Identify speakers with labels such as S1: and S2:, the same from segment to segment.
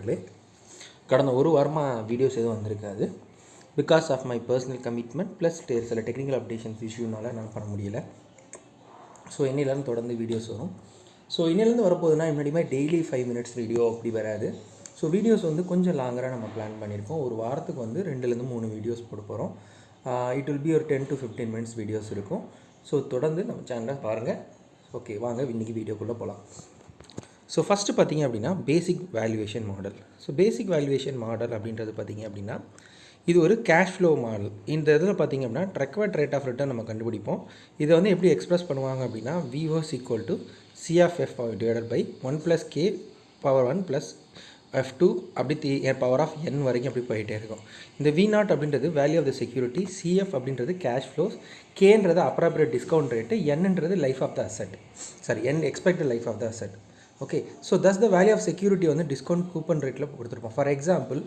S1: நண்பர்களே. கடந்த ஒரு வாரமாக வீடியோஸ் எதுவும் வந்திருக்காது. Because of my personal commitment plus சில டெக்னிக்கல் அப்டேஷன்ஸ் இஷ்யூனால என்னால் பண்ண முடியலை. ஸோ இன்னிலேருந்து தொடர்ந்து வீடியோஸ் வரும். ஸோ இன்னிலேருந்து வரப்போகுதுன்னா முன்னாடியுமே டெய்லி 5 minutes வீடியோ அப்படி வராது. ஸோ வீடியோஸ் வந்து கொஞ்சம் லாங்கராக நம்ம பிளான் பண்ணியிருக்கோம். ஒரு வாரத்துக்கு வந்து 2-3 வீடியோஸ் போட போகிறோம். இட் வில் பி ஒரு 10 to 15 minutes வீடியோஸ் இருக்கும். ஸோ தொடர்ந்து நம்ம சேனலை பாருங்கள். ஓகே, வாங்க இன்றைக்கி வீடியோக்குள்ளே போகலாம். ஸோ ஃபஸ்ட்டு பார்த்திங்க அப்படின்னா basic valuation model. So basic valuation model அப்படின்றது பார்த்திங்க அப்படின்னா இது ஒரு கேஷ் ஃப்ளோ மாடல். இந்த இதில் பார்த்திங்க அப்படின்னா ரெக்வயர்ட் ரேட் ஆஃப் ரிட்டர்ன் நம்ம கண்டுபிடிப்போம். இதை வந்து எப்படி எக்ஸ்பிரஸ் பண்ணுவாங்க அப்படின்னா VOs equal to CF divided by 1 + K power 1 + F2 அப்படி பவர் ஆஃப் n வரைக்கும் அப்படி போயிட்டே இருக்கும். இந்த V0 அப்படின்றது value of the security, CF அப்படின்றது கேஷ் ஃப்ளோஸ், Kன்றது அப்ராப்ரியேட் டிஸ்கவுண்ட் ரேட்டு, Nன்றது life of the asset, N expected life of the asset. Okay, so thus the value of security வந்து டிஸ்கவுண்ட் கூப்பன் ரேட்டில் கொடுத்துருப்போம். ஃபார் எக்ஸாம்பிள்,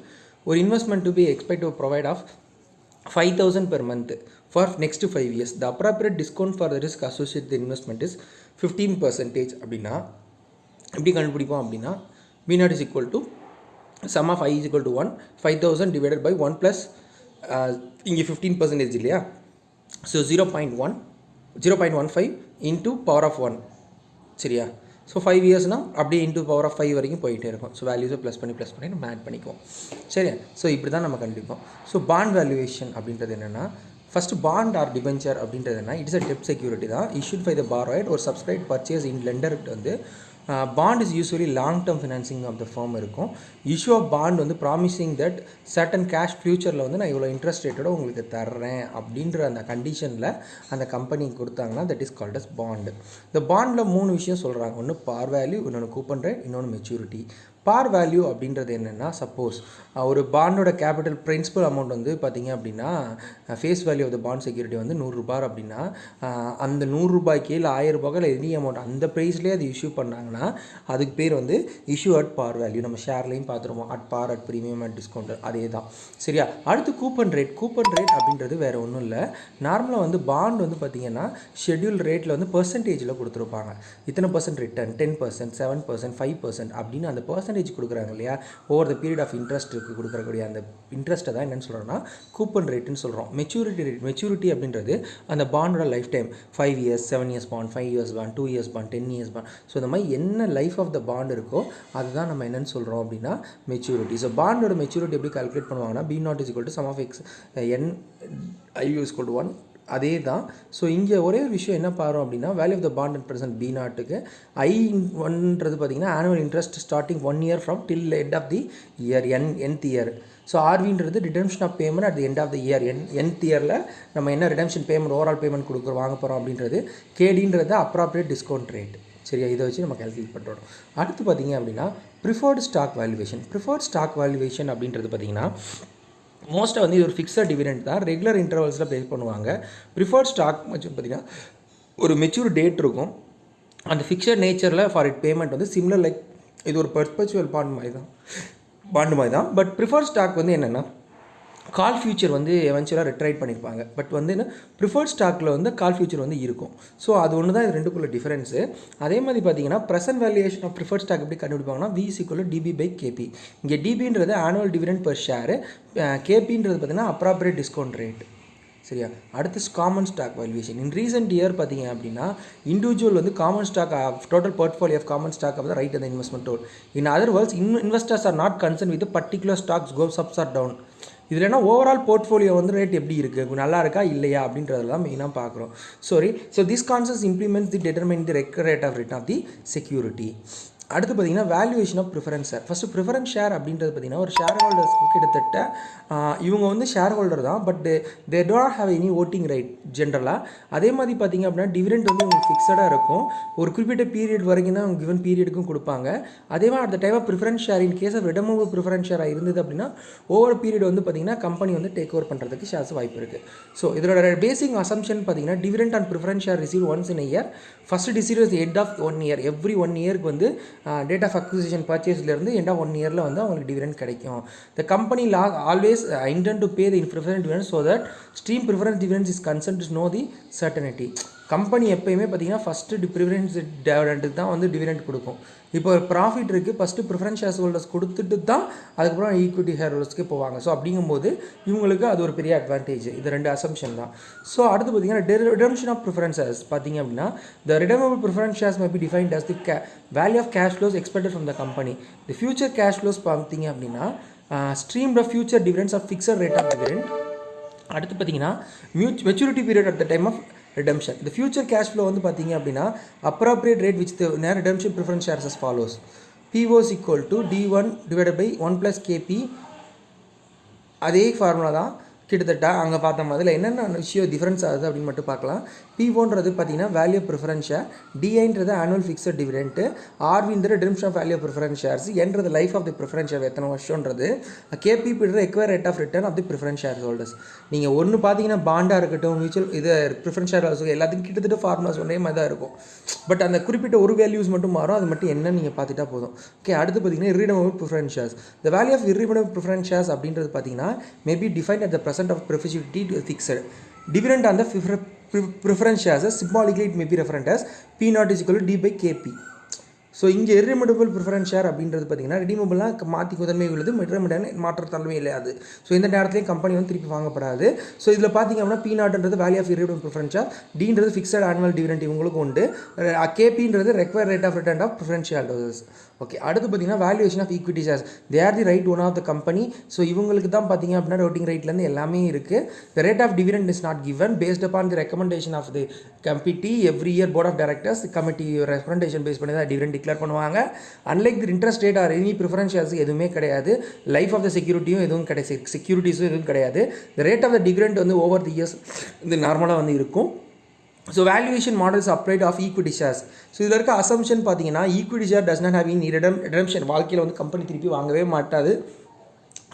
S1: ஒரு investment to be expect to provide of 5,000 per month for next 5 years. The appropriate discount for the risk associated with the investment is 15% அப்படின்னா எப்படி கண்டுபிடிப்போம் அப்படின்னா V0 is equal to sum of I is equal to 1, 5,000 divided by 1 plus இங்கே 15% இல்லையா, so 0.15 into power of 1, சரியா. So 5 இயர்ஸ்னால் அப்படியே into power of 5 வரைக்கும் போயிட்டே இருக்கும். ஸோ வேல்யூஸை ப்ளஸ் பண்ணி நம்ம ஆட் பண்ணிக்குவோம், சரியா. ஸோ இப்படி தான் நம்ம கண்டுபிடிப்போம். ஸோ பாண்ட் வேல்யூவேஷன் அப்படின்றது என்னென்னா, ஃபஸ்ட்டு பாண்ட் ஆர் டிபென்ச்சர் அப்படின்றது என்ன, இட்ஸ் அ டெப்ட் செக்யூரிட்டி தான் இஷ்யூட் பை த பாரோயர் ஒரு சப்ஸ்கிரைப் பர்ச்சேஸ் இன் லெண்டர்கிட்ட வந்து bond is usually long term financing of the firm இருக்கும். இஷ்யூ ஆஃப் பாண்ட் வந்து ப்ராமிசிங் தட் சர்டன் கேஷ் ஃபியூச்சரில் வந்து நான் இவ்வளோ இன்ட்ரெஸ்ட் ரேட்டோட உங்களுக்கு தர்றேன் அப்படின்ற அந்த கண்டிஷனில் அந்த கம்பெனி கொடுத்தாங்கன்னா that is called as bond. இந்த பாண்டில் 3 விஷயம் சொல்கிறாங்க. ஒன்று பார் வேல்யூ, இன்னொன்று கூப்பன் ரேட், இன்னொன்று மெச்சூரிட்டி. பார் வேல்யூ அப்படின்றது என்னென்னா, சப்போஸ் ஒரு பாண்டோட கேபிட்டல் பிரின்சிபல் அமௌண்ட் வந்து பார்த்திங்க அப்படின்னா face value of the bond security வந்து 100 ரூபாய் அப்படின்னா அந்த 100 ரூபாய்க்கு இல்லை 1000 ரூபாய்க்கு இல்லை எனி அமௌண்ட் அந்த ப்ரைஸ்லேயே அது இஷ்யூ பண்ணாங்கன்னா அதுக்கு பேர் வந்து இஷ்யூ அட் பார் வேல்யூ. நம்ம ஷேர்லையும் பார்த்துருவோம், at par, at premium, at discount, அதே தான், சரியா. அடுத்து கூப்பன் ரேட். கூப்பன் ரேட் அப்படின்றது வேறு ஒன்றும் இல்லை. நார்மலாக வந்து பாண்ட் வந்து பார்த்திங்கன்னா ஷெட்யூல் ரேட்டில் வந்து பர்சன்டேஜில் கொடுத்துருப்பாங்க. இத்தனை பர்சன்ட் ரிட்டர்ன், 10%, 7%, 5% அப்படின்னு அந்த பர்சன்டேஜ் கொடுக்குறாங்க இல்லையா. ஓவர் த பீரியட் ஆஃப் இன்ட்ரெஸ்ட்டுக்கு கொடுக்கக்கூடிய அந்த இன்ட்ரெஸ்ட்டை தான் என்னென்னு சொல்கிறோன்னா கூப்பன் ரேட்டுன்னு சொல்கிறோம். Maturity rate. மெச்சூரிட்டி அப்படின்றது அந்த பாண்டோட life time, 5 years, 7 years bond, 5 years bond, 2 years bond, 10 years bond. So இந்த மாதிரி என்ன லைஃப் ஆஃப் த பாண்ட் இருக்கோ அதுதான் நம்ம என்னென்னு சொல்கிறோம் அப்படின்னா மெச்சூரிட்டி. ஸோ பாண்டோட மெச்சூரிட்டி எப்படி கால்குலேட் பண்ணுவாங்கன்னா B0 is equal to sum of x n I is equal to 1, அதே தான். ஸோ இங்கே ஒரே ஒரு விஷயம் என்ன பாருறோம் அப்படின்னா value of the bond at present B0க்கு I1ன்றது பார்த்திங்கன்னா annual interest starting 1 year from till end of the year, nth year. So RVன்றது redemption of payment at the end of the year, nth இயரில் நம்ம என்ன ரிடெம்ஷன் பேமெண்ட் ஓவரால் பேமெண்ட் வாங்க போகிறோம் அப்படின்றது. KDன்றது அப்ராப்ரியேட் டிஸ்கவுண்ட் ரேட், சரியா. இதை வச்சு நம்ம கால்குலேட் பண்ணுறோம். அடுத்து பார்த்திங்க அப்படின்னா preferred stock valuation. Preferred stock valuation அப்படின்றது பார்த்திங்கன்னா மோஸ்ட்டாக வந்து இது ஒரு ஃபிக்ஸட் டிவிடெண்ட் தான், ரெகுலர் இன்டர்வல்ஸில் பே பண்ணுவாங்க. ப்ரிஃபர்ட் ஸ்டாக் பார்த்திங்கன்னா ஒரு மெச்சூர் டேட் இருக்கும். அந்த ஃபிக்ஸட் நேச்சரில் ஃபார் இட் பேமெண்ட் வந்து சிமிலர் லைக் இது ஒரு பெர்பச்சுவல் பாண்ட் மாதிரி தான். பட் ப்ரிஃபர்ட் ஸ்டாக் வந்து என்னென்னா கால் ஃபியூச்சர் வந்து எவென்ச்சுவலாக ரிட்ரைட் பண்ணியிருப்பாங்க. பட் வந்து என்ன ப்ரிஃபர்ட் ஸ்டாக்கில் வந்து கால் ஃபியூச்சர் வந்து இருக்கும். ஸோ அது ஒன்று தான் இது ரெண்டுக்குள்ள டிஃபரன்ஸு. அதே மாதிரி பார்த்தீங்கன்னா present valuation of preferred stock எப்படி கண்டுபிடிப்பாங்கன்னா V is equal to DB/KP. இங்கே DBன்றது ஆனுவல் டிவிடெண்ட் பர் ஷேரு, KPன்றது பார்த்தீங்கன்னா அப்ராப்ரியேட் டிஸ்கவுண்ட் ரேட், சரியா. அடுத்து common stock valuation. In recent year பார்த்தீங்க அப்படின்னா இண்டிவிஜுவல் வந்து common stock total portfolio of common stock of the right அந்த investment tool. In other words investors are not concern with particular stocks goes ups or down. இதில் என்ன overall portfolio வந்து rate எப்படி இருக்குது, நல்லா இருக்கா இல்லையா அப்படின்றதெல்லாம் மெயினாக பார்க்குறோம். So this concept implements the determine the require rate of return of the security. அடுத்து பார்த்திங்கன்னா valuation of preference share. First preference share அப்படின்றது பார்த்திங்கன்னா ஒரு ஷேர் ஹோல்டர்ஸ்க்கு கிட்டத்தட்ட இவங்க வந்து ஷேர் ஹோல்டர் தான், but they don't have any voting right ஜென்ரலாக. அதே மாதிரி பார்த்திங்க அப்படின்னா டிவிடெண்ட் வந்து உங்களுக்கு ஃபிக்ஸடாக இருக்கும். ஒரு குறிப்பிட்ட பீரியட் வரைக்கும் தான் அவங்க கிவன் பீரியடுக்கும் கொடுப்பாங்க. அதே மாதிரி at the time of preference share in case of redeemable preference ஷேராக இருந்தது அப்படின்னா ஓவர் பீரியட் வந்து பார்த்திங்கன்னா கம்பெனி வந்து டேக் ஓவர் பண்ணுறதுக்கு ஷேர்ஸ் வாய்ப்பு இருக்குது. ஸோ இதோட பேசிக் அசம்ஷன் பார்த்திங்கன்னா dividend on preference share receive once in year. First receive is end of 1 year. Every 1 yearக்கு வந்து டேட் ஆஃப் அக்விசிஷன் பர்ச்சேஸ்லேருந்து எண்ட் ஆஃப் 1 yearல வந்து அவங்களுக்கு டிவிடெண்ட் கிடைக்கும். The company always intend to pay the preference dividend so that stream preference dividends is concern to know the certainty. Company எப்போயுமே பார்த்தீங்கன்னா first preference டிவிடெண்ட்டுக்கு தான் வந்து டிவிடெண்ட் கொடுக்கும். இப்போ ப்ராஃபிட் இருக்குது, ஃபஸ்ட்டு ப்ரிஃபரன்ஸ் ஷேர் ஹோல்டர்ஸ் கொடுத்துட்டு தான் அதுக்கப்புறம் ஈக்விட்டி ஷேர் ஹோல்டர்ஸ்க்கு போவாங்க. ஸோ அப்படிங்கும்போது இவங்களுக்கு அது ஒரு பெரிய அட்வான்டேஜ். இது 2 அசம்ஷன் தான். ஸோ அடுத்து பார்த்தீங்கன்னா ரிடம்ஷன் ஆஃப் ப்ரிஃபரன்சஸ் பார்த்தீங்க அப்படின்னா the redeemable preference shares may be defined as the value of cash flows expected from the company. The future cash flows பார்த்தீங்க அப்படின்னா stream of future dividends of fixed rate of dividend. அடுத்து பார்த்தீங்கன்னா maturity period at the time of redemption. The future cash flow வந்து பார்த்தீங்க அப்படின்னா appropriate rate which the redemption preference shares as follows. PO is equal to D1 divided by 1 plus KP. அதே formula தான் கிட்டத்தட்ட அங்கே பார்த்த மாதிரி என்னென்ன விஷயம் டிஃப்ரென்ஸ் ஆகுது அப்படின்னு மட்டும் பார்க்கலாம். P1ன்றது பார்த்தீங்கன்னா வேல்யூ ப்ரிஃபரன்ஸ் ஷேர், டிஐன்றது ஆனுவல் ஃபிக்ஸட் டிவிடெண்ட்டு, ஆர்வின்றது redemption of value preference shares, என்றது life of the preference share எத்தனை வருஷன்றது, கேபிபின்றது require rate of return of the preference share holders. நீங்கள் ஒன்று பார்த்தீங்கன்னா பாண்டாக இருக்கட்டும், மியூச்சுவல் இது ப்ரிஃபரன்ஸ் ஷேர் ஹோல்டர்ஸ் எல்லாத்துக்கும் கிட்டத்தட்ட ஃபார்முலாஸ் ஒரே மாதிரி தான் இருக்கும். பட் அந்த குறிப்பிட்ட ஒரு வேல்யூஸ் மட்டும் மாறும். அது மட்டும் என்னன்னு நீங்கள் பார்த்துட்டா போதும். ஓகே, அடுத்து பார்த்தீங்கன்னா irredeemable preference shares. The value of irredeemable preference shares அப்படின்றது பார்த்தீங்கன்னா may be defined at the present of perpetuity to fixed. Dividend on the preference shares symbolically it may be referred as P0 is equal to D by KP. So இங்கே irredeemable preference share அப்படின்றது பார்த்தீங்கன்னா ரெடிமபிளாக மாற்றி முதன்மை உள்ளது, மாற்றத்தன்மை இல்லையாது. So இந்த நேரத்துலையும் company வந்து திருப்பி வாங்கப்படாது. ஸோ இதில் பார்த்தீங்க அப்படின்னா P0ன்றது value of irredeemable preference share, Dன்றது ஃபிக்ஸட் ஆனுவல் டிவிடெண்ட் இவங்களுக்கு உண்டு, கேபின்றது require rate of return of preference share holders. Okay, அடுத்து பார்த்தீங்கன்னா valuation of equity shares. They are the right one of the company. So இவங்களுக்கு தான் பார்த்தீங்க அப்படின்னா ரோட்டிங் ரைட்லேருந்து எல்லாமே இருக்குது. The rate of dividend is not given based upon the recommendation of the committee every year. Board of directors committee recommendation base பண்ணி தான் டிவிடெண்ட் டிக்ளேர் பண்ணுவாங்க. Unlike the interest rate or any preference shares எதுவுமே கிடையாது. Life of த செக்யூரிட்டியும் எதுவும் கிடையாது, செக்யூரிட்டிஸும் எதுவும் கிடையாது. The rate of the dividend வந்து ஓவர் தி இயர்ஸ் இது நார்மலாக வந்து இருக்கும். So valuation models applied of equity shares. So இதில் இருக்க அசம்ஷன் பார்த்தீங்கன்னா equity share does not have in redemption. வாழ்க்கையில் வந்து கம்பெனி திருப்பி வாங்கவே மாட்டாது.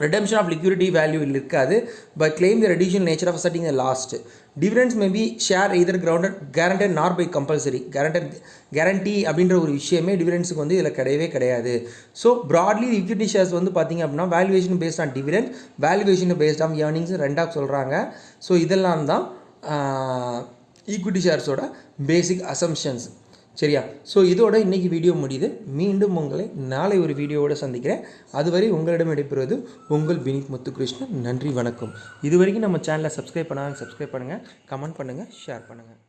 S1: ரிடம்ஷன் ஆஃப் லிக்விடிட்டி வேல்யூ இருக்காது. But claim the reduction nature of setting the last. Dividends may be share either grounded guaranteed nor by compulsory. Guarantee அப்படின்ற ஒரு விஷயமே டிவிடெண்ட்ஸுக்கு வந்து இதில் கிடையவே கிடையாது. ஸோ ப்ராட்லி ஈக்விட்டி ஷேர்ஸ் வந்து பார்த்திங்க அப்படின்னா valuation based on dividend, valuation based on earnings ரெண்டாக சொல்கிறாங்க. ஸோ இதெல்லாம் தான் ஈக்விட்டி ஷேர்ஸோட பேசிக் அசம்ஷன்ஸ். சரியா? ஸோ இதோட இன்றைக்கி வீடியோ முடியுது. மீண்டும் உங்களை நாளை ஒரு வீடியோவோடு சந்திக்கிறேன். அதுவரை உங்களிடம் விடைபெறுவது உங்கள் வினித் முத்துகிருஷ்ணன். நன்றி, வணக்கம். இது வரைக்கும் நம்ம சேனலை சப்ஸ்கிரைப் பண்ணுங்கள், கமெண்ட் பண்ணுங்கள், ஷேர் பண்ணுங்கள்.